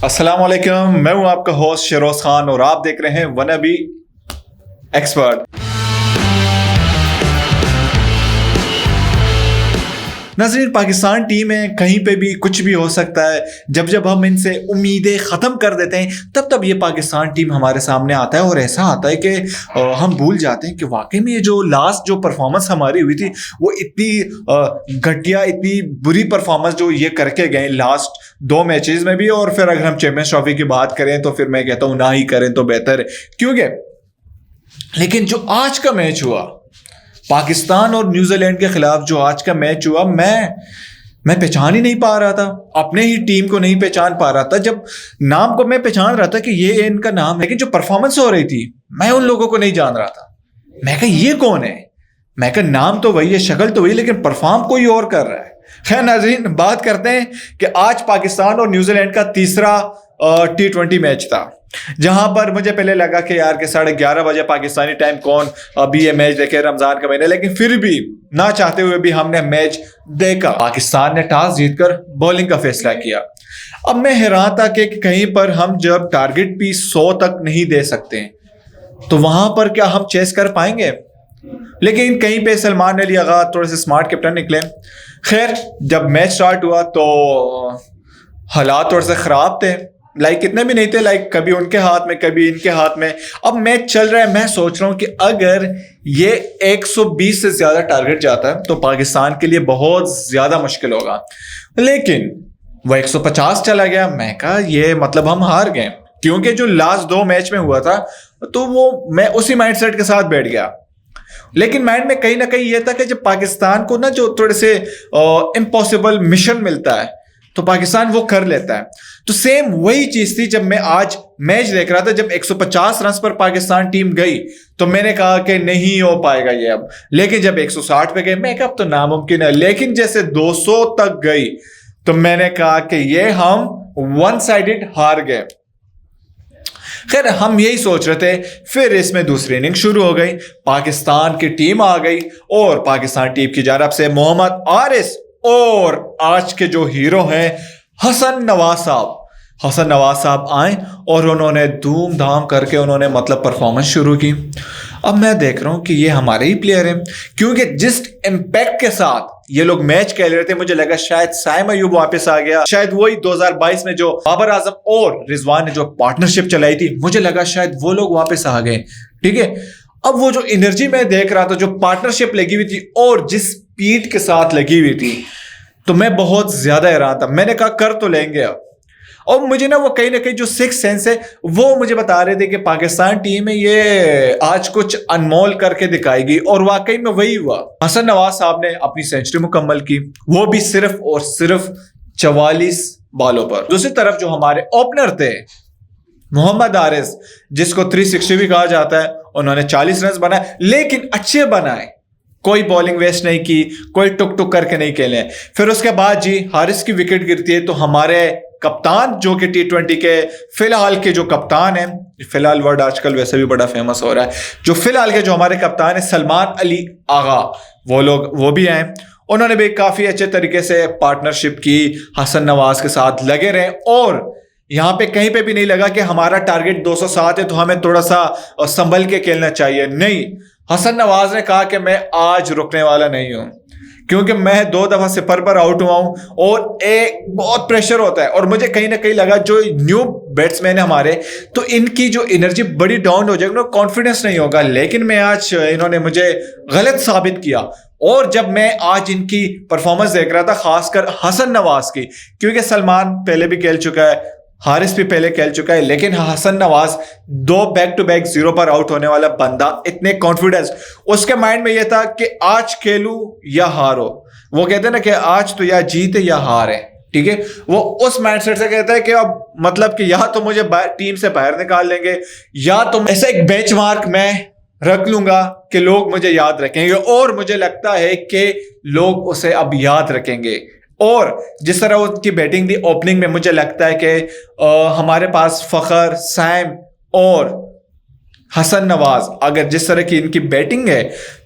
अस्सलाम वालेकुम, मैं हूं आपका होस्ट शेरोज खान और आप देख रहे हैं वनबी एक्सपर्ट। नाज़रीन, पाकिस्तान टीम है, कहीं पे भी कुछ भी हो सकता है। जब जब हम इनसे उम्मीदें ख़त्म कर देते हैं तब तब ये पाकिस्तान टीम हमारे सामने आता है और ऐसा आता है कि हम भूल जाते हैं कि वाकई में ये जो लास्ट जो परफॉर्मेंस हमारी हुई थी वो इतनी घटिया, इतनी बुरी परफॉर्मेंस जो ये करके गए लास्ट 2 मैचेस में भी। और फिर अगर हम चैंपियंस ट्रॉफी की बात करें तो फिर मैं कहता हूँ ना ही करें तो बेहतर है, क्योंकि लेकिन जो आज का मैच हुआ पाकिस्तान और न्यूजीलैंड के खिलाफ, जो आज का मैच हुआ, मैं पहचान ही नहीं पा रहा था, अपने ही टीम को नहीं पहचान पा रहा था। जब नाम को मैं पहचान रहा था कि ये इनका नाम है, लेकिन जो परफॉर्मेंस हो रही थी मैं उन लोगों को नहीं जान रहा था। मैं कहा ये कौन है, मैं कहा नाम तो वही है, शक्ल तो वही, लेकिन परफॉर्म कोई और कर रहा है। खैर नाज़रीन, बात करते हैं कि आज पाकिस्तान और न्यूजीलैंड का तीसरा T20 मैच था, जहां पर मुझे पहले लगा कि यार के 11:30 बजे पाकिस्तानी टाइम कौन अभी ये मैच देखे रमजान का महीना, लेकिन फिर भी ना चाहते हुए भी हमने मैच देखा। पाकिस्तान ने टॉस जीतकर बॉलिंग का फैसला किया। अब मैं हैरान था कि कहीं पर हम जब टारगेट भी 100 तक नहीं दे सकते तो वहां पर क्या हम चेस कर पाएंगे, लेकिन कहीं पे सलमान अली आगा थोड़े से स्मार्ट कैप्टन निकले। खैर जब मैच स्टार्ट हुआ तो हालात थोड़े से खराब थे, लाइक इतने भी नहीं थे, लाइक कभी उनके हाथ में कभी इनके हाथ में। अब मैच चल रहा है, मैं सोच रहा हूं कि अगर ये 120 से ज्यादा टारगेट जाता है तो पाकिस्तान के लिए बहुत ज्यादा मुश्किल होगा, लेकिन वो 150 चला गया। मैं कहा ये मतलब हम हार गए, क्योंकि जो लास्ट 2 मैच में हुआ था तो वो मैं उसी माइंडसेट के साथ बैठ गया। लेकिन माइंड में कहीं ना कहीं ये था कि जब पाकिस्तान को ना जो थोड़े से इम्पॉसिबल मिशन मिलता है तो पाकिस्तान वो कर लेता है। तो सेम वही चीज थी जब मैं आज मैच देख रहा था। जब 150 रन पर पाकिस्तान टीम गई तो मैंने कहा कि नहीं हो पाएगा ये अब, लेकिन जब 160 पे गए मैं कहा अब तो नामुमकिन है, लेकिन जैसे 200 तक गई तो मैंने कहा कि ये हम वन साइडेड हार गए। खैर हम यही सोच रहे थे, फिर इसमें दूसरी इनिंग शुरू हो गई, पाकिस्तान की टीम आ गई और पाकिस्तान टीम की जानब से मोहम्मद आरिस और आज के जो हीरो हैं हसन नवाज साहब आए और उन्होंने धूमधाम करके उन्होंने मतलब परफॉर्मेंस शुरू की। अब मैं देख रहा हूं कि ये हमारे ही प्लेयर हैं, क्योंकि जिस इम्पैक्ट के साथ ये लोग मैच खेल रहे थे मुझे लगा शायद साइम अयूब वापस आ गया, शायद वही 2022 में जो बाबर आजम और रिजवान ने जो पार्टनरशिप चलाई थी मुझे लगा शायद वो लोग वापस आ गए। ठीक है, अब वो जो एनर्जी मैं देख रहा था, जो पार्टनरशिप लगी हुई थी और जिस स्पीड के साथ लगी हुई थी, तो मैं बहुत ज्यादा हैरान था। मैंने कहा कर तो लेंगे अब। और मुझे ना वो कहीं ना कहीं जो 6 सेंस है वो मुझे बता रहे थे कि पाकिस्तान टीम है ये आज कुछ अनमोल करके दिखाएगी, और वाकई में वही हुआ। हसन नवाज साहब ने अपनी सेंचुरी मुकम्मल की, वो भी सिर्फ और सिर्फ 44 बॉलों पर। दूसरी तरफ जो हमारे ओपनर थे मोहम्मद आरिस, जिसको 360 भी कहा जाता है, उन्होंने 40 रन बनाए, लेकिन अच्छे बनाए, कोई बॉलिंग वेस्ट नहीं की, कोई टुक टुक करके नहीं खेले। फिर उसके बाद जी हारिस की विकेट गिरती है तो हमारे कप्तान जो कि T20 के फिलहाल के जो कप्तान हैं, फिलहाल वर्ड आजकल वैसे भी बड़ा फेमस हो रहा है, जो फिलहाल के जो हमारे कप्तान है सलमान अली आगा, वो भी आए। उन्होंने भी काफी अच्छे तरीके से पार्टनरशिप की, हसन नवाज के साथ लगे रहे और यहां पे कहीं पे भी नहीं लगा कि हमारा टारगेट 207 है तो हमें थोड़ा सा संभल के खेलना चाहिए। नहीं, हसन नवाज ने कहा कि मैं आज रुकने वाला नहीं हूं, क्योंकि मैं 2 दफा 0 पर आउट हुआ हूं और एक बहुत प्रेशर होता है। और मुझे कहीं ना कहीं लगा जो न्यू बैट्समैन है हमारे, तो इनकी जो एनर्जी बड़ी डाउन हो जाएगी, कॉन्फिडेंस नहीं होगा। लेकिन मैं आज इन्होंने मुझे गलत साबित किया। और जब मैं आज इनकी परफॉर्मेंस देख रहा था, खासकर हसन नवाज की, क्योंकि सलमान पहले भी खेल चुका है, हारिस भी पहले खेल चुका है, लेकिन Hasan Nawaz 2 back to back 0 पर आउट होने वाला बंदा, इतने कॉन्फिडेंस उसके माइंड में यह था कि आज खेलूं या हारो। वो कहते हैं ना कि आज तो या जीत है या हार है। ठीक है, वो उस माइंडसेट से कहता है कि अब मतलब कि या तो मुझे टीम से बाहर निकाल लेंगे या तो ऐसा एक बेंचमार्क मैं रख लूंगा कि लोग मुझे याद रखेंगे। और मुझे लगता है कि लोग उसे अब याद रखेंगे। और जिस तरह उनकी बैटिंग थी ओपनिंग में, मुझे लगता है कि हमारे पास फखर, सैम और हसन नवाज, अगर जिस तरह की इनकी बैटिंग है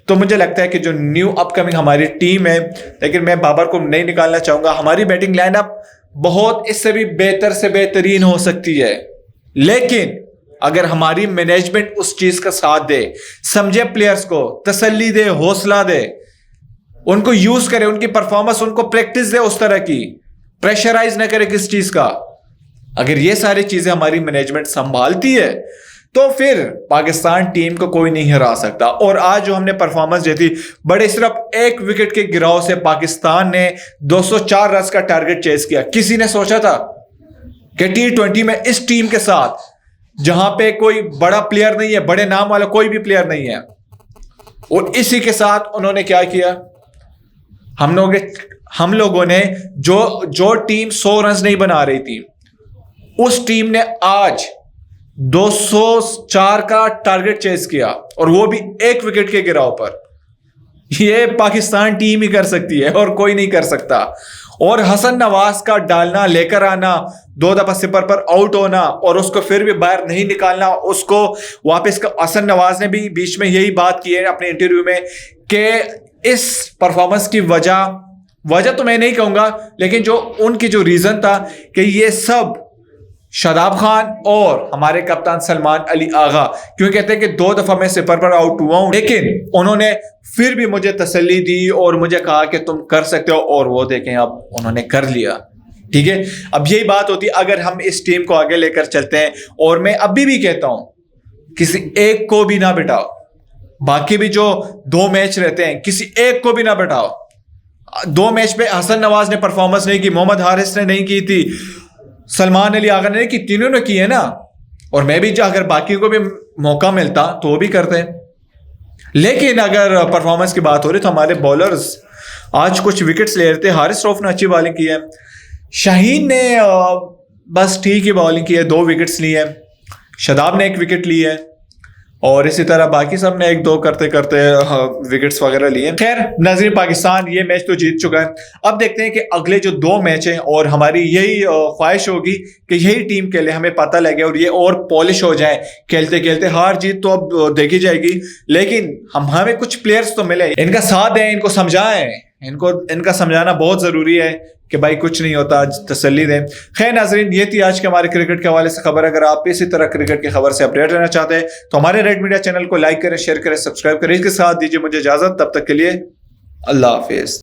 तो मुझे लगता है कि जो न्यू अपकमिंग हमारी टीम है, लेकिन मैं बाबर को नहीं निकालना चाहूंगा, हमारी बैटिंग लाइनअप बहुत इससे भी बेहतर से बेहतरीन हो सकती है, लेकिन अगर हमारी मैनेजमेंट उस चीज का साथ दे, समझे प्लेयर्स को, तसल्ली दे, हौसला दे, उनको यूज करे, उनकी परफॉर्मेंस, उनको प्रैक्टिस दे उस तरह की, प्रेशराइज ना करे किस चीज का, अगर ये सारी चीजें हमारी मैनेजमेंट संभालती है तो फिर पाकिस्तान टीम को कोई नहीं हरा सकता। और आज जो हमने परफॉर्मेंस दी थी, बड़े सिर्फ एक विकेट के गिराव से पाकिस्तान ने 204 रन का टारगेट चेस किया। किसी ने सोचा था कि T20 में इस टीम के साथ, जहां पे कोई बड़ा प्लेयर नहीं है, बड़े नाम वाला कोई भी प्लेयर नहीं है, और इसी के साथ उन्होंने क्या किया, हम लोगों ने जो टीम 100 रन नहीं बना रही थी, उस टीम ने आज 204 का टारगेट चेस किया, और वो भी एक विकेट के गिराव पर। ये पाकिस्तान टीम ही कर सकती है और कोई नहीं कर सकता। और हसन नवाज का डालना, लेकर आना, 2 दफा सिपर पर आउट होना और उसको फिर भी बाहर नहीं निकालना, उसको वापस हसन नवाज ने भी बीच में यही बात की है अपने इंटरव्यू में कि इस परफॉर्मेंस की वजह तो मैं नहीं कहूंगा, लेकिन जो उनकी जो रीजन था कि ये सब शादाब खान और हमारे कप्तान सलमान अली आगा, क्यों कहते हैं कि 2 दफा मैं सिपर पर आउट हुआ हूं, लेकिन उन्होंने फिर भी मुझे तसल्ली दी और मुझे कहा कि तुम कर सकते हो, और वो देखें अब उन्होंने कर लिया। ठीक है, अब यही बात होती है अगर हम इस टीम को आगे लेकर चलते हैं। और मैं अभी भी कहता हूं, किसी एक को भी ना बिठाओ, बाकी भी जो 2 मैच रहते हैं किसी एक को भी ना बिठाओ। 2 मैच पे हसन नवाज ने परफॉर्मेंस नहीं की, मोहम्मद हारिस ने नहीं की थी, सलमान अली आगा ने की, तीनों ने की है ना। और मैं भी अगर बाकी को भी मौका मिलता तो वो भी करते हैं। लेकिन अगर परफॉर्मेंस की बात हो रही तो हमारे बॉलर्स आज कुछ विकेट्स ले रहे थे। हारिस रऊफ ने अच्छी बॉलिंग की है, शाहीन ने बस ठीक ही बॉलिंग की है, 2 विकेट्स ली है, शादाब ने 1 विकेट ली है, और इसी तरह बाकी सब ने 1-2 करते करते विकेट्स वगैरह लिए। खैर नाज़रीन, पाकिस्तान ये मैच तो जीत चुका है। अब देखते हैं कि अगले जो 2 मैच हैं, और हमारी यही ख्वाहिश होगी कि यही टीम के लिए हमें पता लगे और ये और पॉलिश हो जाए खेलते खेलते। हार जीत तो अब देखी जाएगी, लेकिन हमें कुछ प्लेयर्स तो मिले, इनका साथ दें, इनको समझाएं, इनका समझाना बहुत जरूरी है कि भाई कुछ नहीं होता, तसल्ली दें। खैर नाज़रीन, ये थी आज के हमारे क्रिकेट के हवाले से खबर। अगर आप इसी तरह क्रिकेट की खबर से अपडेट रहना चाहते हैं तो हमारे रेड मीडिया चैनल को लाइक करें, शेयर करें, सब्सक्राइब करें। इसके साथ दीजिए मुझे इजाजत, तब तक के लिए अल्लाह हाफिज।